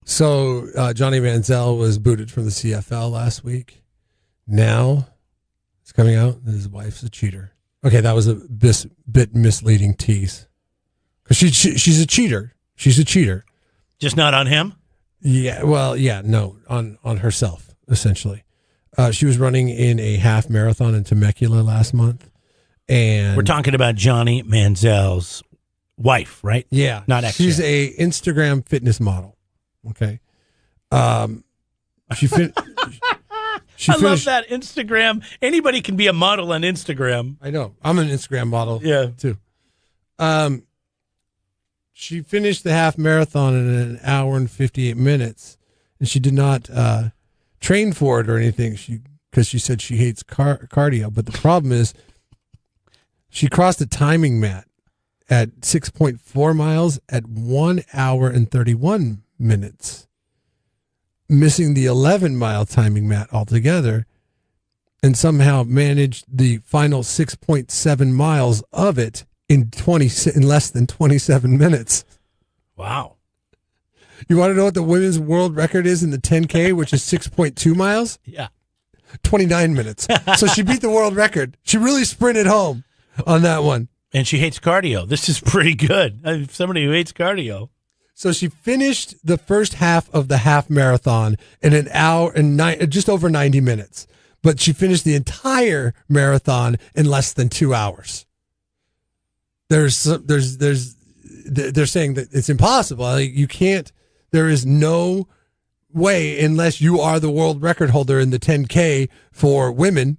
So Johnny Manziel was booted from the CFL last week. Now it's coming out that his wife's a cheater. Okay, that was a bit misleading tease. Because she's a cheater. She's a cheater. Just not on him? Yeah, well, yeah, no, on herself, essentially. She was running in a half marathon in Temecula last month. And we're talking about Johnny Manziel's wife, right? Yeah. Not ex. She's a Instagram fitness model. Okay. She I love that Instagram. Anybody can be a model on Instagram. I know. I'm an Instagram model. Yeah. Too. She finished the half marathon in an hour and 58 minutes, and she did not train for it or anything. Because she said she hates cardio. But the problem is, she crossed the timing mat at 6.4 miles at 1 hour and 31 minutes, missing the 11-mile timing mat altogether, and somehow managed the final 6.7 miles of it in less than 27 minutes. Wow. You want to know what the women's world record is in the 10K, which is 6.2 miles? Yeah. 29 minutes. So she beat the world record. She really sprinted home on that one. And she hates cardio. This is pretty good. Somebody who hates cardio. So she finished the first half of the half marathon in an hour and just over 90 minutes. But she finished the entire marathon in less than 2 hours. They're saying that it's impossible. Like, you can't. There is no way, unless you are the world record holder in the 10K for women.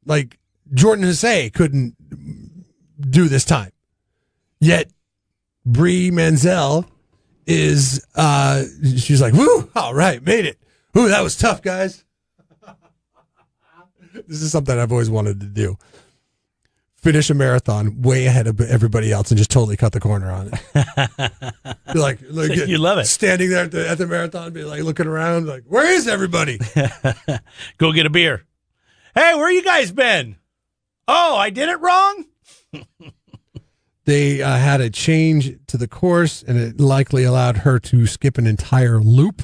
Like, Jordan Hussey couldn't do this time. Yet Bre Manziel is she's like, woo, all right, made it. Ooh, that was tough, guys. This is something I've always wanted to do. Finish a marathon way ahead of everybody else and just totally cut the corner on it. You're like you love it. Standing there at the marathon, be like looking around, like, where is everybody? Go get a beer. Hey, where you guys been? Oh, I did it wrong? They had a change to the course, and it likely allowed her to skip an entire loop.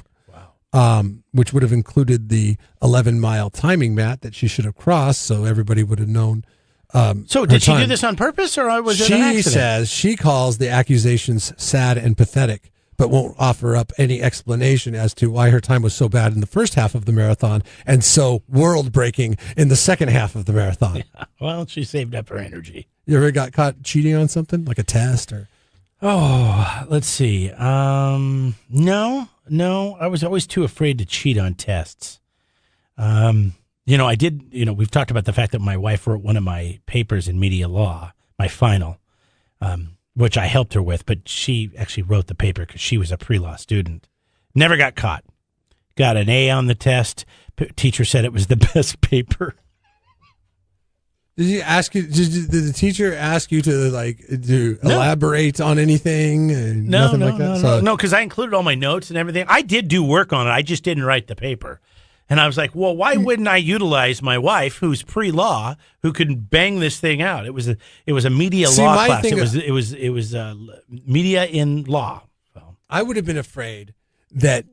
Wow. Which would have included the 11-mile timing mat that she should have crossed, so everybody would have known. So did she do this on purpose, or was it an accident? She says she calls the accusations sad and pathetic, but won't offer up any explanation as to why her time was so bad in the first half of the marathon and so world-breaking in the second half of the marathon. Yeah. Well, she saved up her energy. You ever got caught cheating on something, like a test? Or? Oh, let's see. No. I was always too afraid to cheat on tests. I did, we've talked about the fact that my wife wrote one of my papers in media law, my final, which I helped her with, but she actually wrote the paper because she was a pre-law student. Never got caught. Got an A on the test. Teacher said it was the best paper. Did the teacher ask you to elaborate on anything? Nothing like that? No, because I included all my notes and everything. I did do work on it. I just didn't write the paper. And I was like, well, why wouldn't I utilize my wife, who's pre-law, who could bang this thing out? It was a media law class. It was media in law. So. I would have been afraid that,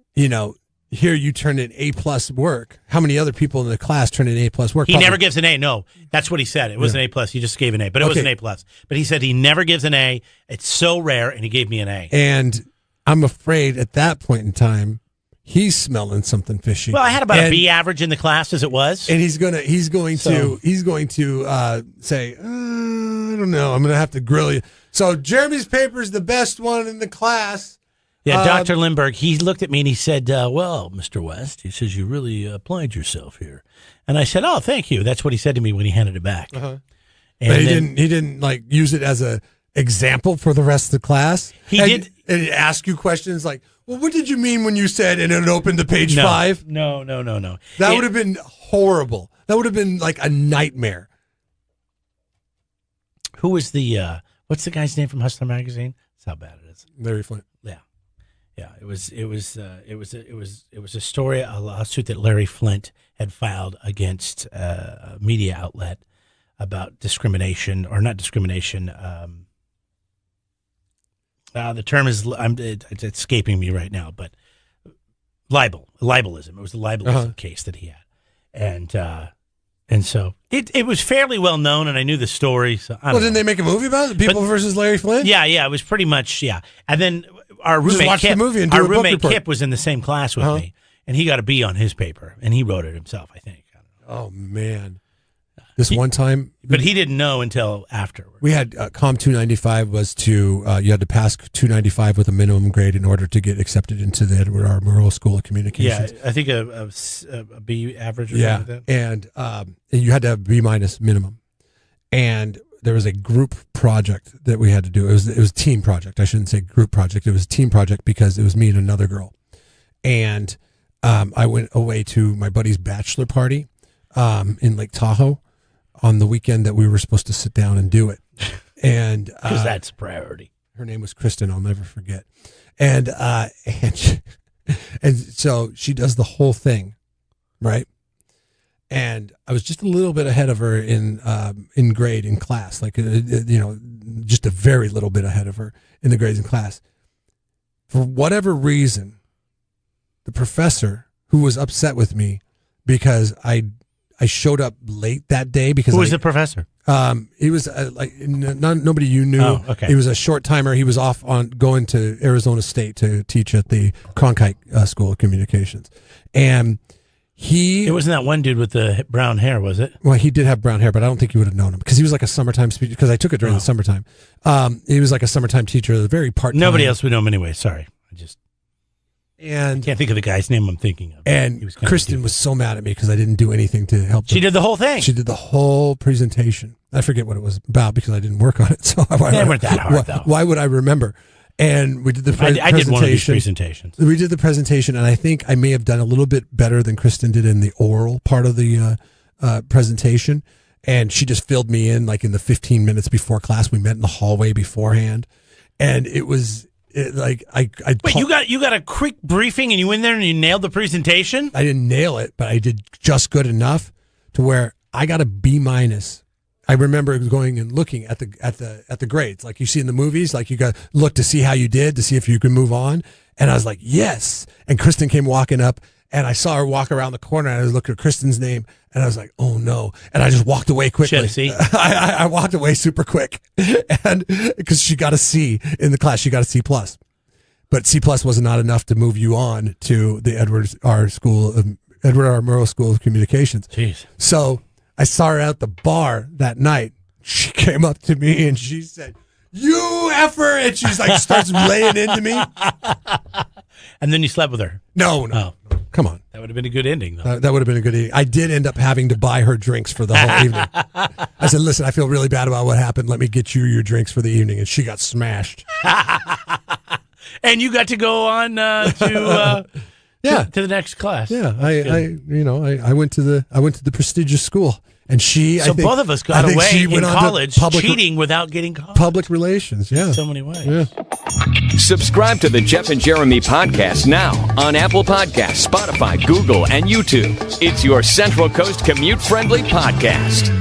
here you turn in A+ work. How many other people in the class turn in A+ work? He never gives an A. No, that's what he said. It was an A+. He just gave an A, but it was an A+. But he said he never gives an A. It's so rare, and he gave me an A. And I'm afraid at that point in time, he's smelling something fishy. Well, I had about a B average in the class as it was, and he's going to say, I don't know, I'm going to have to grill you. So Jeremy's paper is the best one in the class. Yeah, Dr. Lindbergh, he looked at me and he said, well, Mr. West, he says, you really applied yourself here. And I said, oh, thank you. That's what he said to me when he handed it back. Uh-huh. And but he didn't like use it as a example for the rest of the class. He did. And he'd ask you questions like, well, what did you mean when you said, and it opened to page 5? No. That would have been horrible. That would have been like a nightmare. Who was what's the guy's name from Hustler Magazine? That's how bad it is. Larry Flint. Yeah. It was a story, a lawsuit that Larry Flint had filed against a media outlet about discrimination, or not discrimination. The term is it's escaping me right now, but libelism. It was the libelism case that he had, and so it was fairly well known, and I knew the story. So didn't they make a movie about it? People versus Larry Flynn? Yeah, it was pretty much And then our roommate Kip was in the same class with me, and he got a B on his paper, and he wrote it himself, I think. Oh man. This one time, but he didn't know until afterward. We had Com 295 was to you had to pass 295 with a minimum grade in order to get accepted into the Edward R. Murrow School of Communications. Yeah, I think a B average or something like that. And you had to have B minus minimum. And there was a group project that we had to do. It was a team project. I shouldn't say group project. It was a team project because it was me and another girl. And I went away to my buddy's bachelor party in Lake Tahoe on the weekend that we were supposed to sit down and do it. And because that's priority. Her name was Kristen. I'll never forget. And so she does the whole thing, right? And I was just a little bit ahead of her in grade in class, like just a very little bit ahead of her in the grades in class. For whatever reason, the professor, who was upset with me because I showed up late that day because who was the professor? He was nobody you knew. Oh, okay. He was a short timer. He was off on going to Arizona State to teach at the Cronkite School of Communications, and it wasn't that one dude with the brown hair, was it? Well, he did have brown hair, but I don't think you would have known him because he was like a summertime speaker. Because I took it during the summertime. He was like a summertime teacher, very part-time. Nobody else would know him anyway. Sorry, I can't think of the guy's name I'm thinking of. And Kristen was so mad at me because I didn't do anything to help them. She did the whole thing. She did the whole presentation. I forget what it was about because I didn't work on it. So they weren't that hard, though. Why would I remember? And we did the presentation. I did one of these presentations. We did the presentation, and I think I may have done a little bit better than Kristen did in the oral part of the presentation. And she just filled me in like in the 15 minutes before class. We met in the hallway beforehand, and it was. Wait, you got a quick briefing and you went there and you nailed the presentation? I didn't nail it, but I did just good enough to where I got a B minus. I remember going and looking at the grades, like you see in the movies, like you got to look to see how you did, to see if you can move on. And I was like, yes. And Kristen came walking up, and I saw her walk around the corner, and I was looking at Kristen's name, and I was like, oh no. And I just walked away quickly. I walked away super quick. And because she got a C in the class, she got a C plus. But C plus was not enough to move you on to the Edward R. Murrow School of Communications. Jeez. So I saw her at the bar that night. She came up to me and she said, "You effer," and she's like starts laying into me. And then you slept with her? No. Oh. Come on. That would have been a good ending, though. That would have been a good ending. I did end up having to buy her drinks for the whole evening. I said, "Listen, I feel really bad about what happened. Let me get you your drinks for the evening." And she got smashed. And you got to go on to the next class. Yeah, I went to the prestigious school. And both of us got away in college cheating without getting caught. Public relations, yeah. In so many ways. Yeah. Subscribe to the Jeff and Jeremy podcast now on Apple Podcasts, Spotify, Google, and YouTube. It's your Central Coast commute-friendly podcast.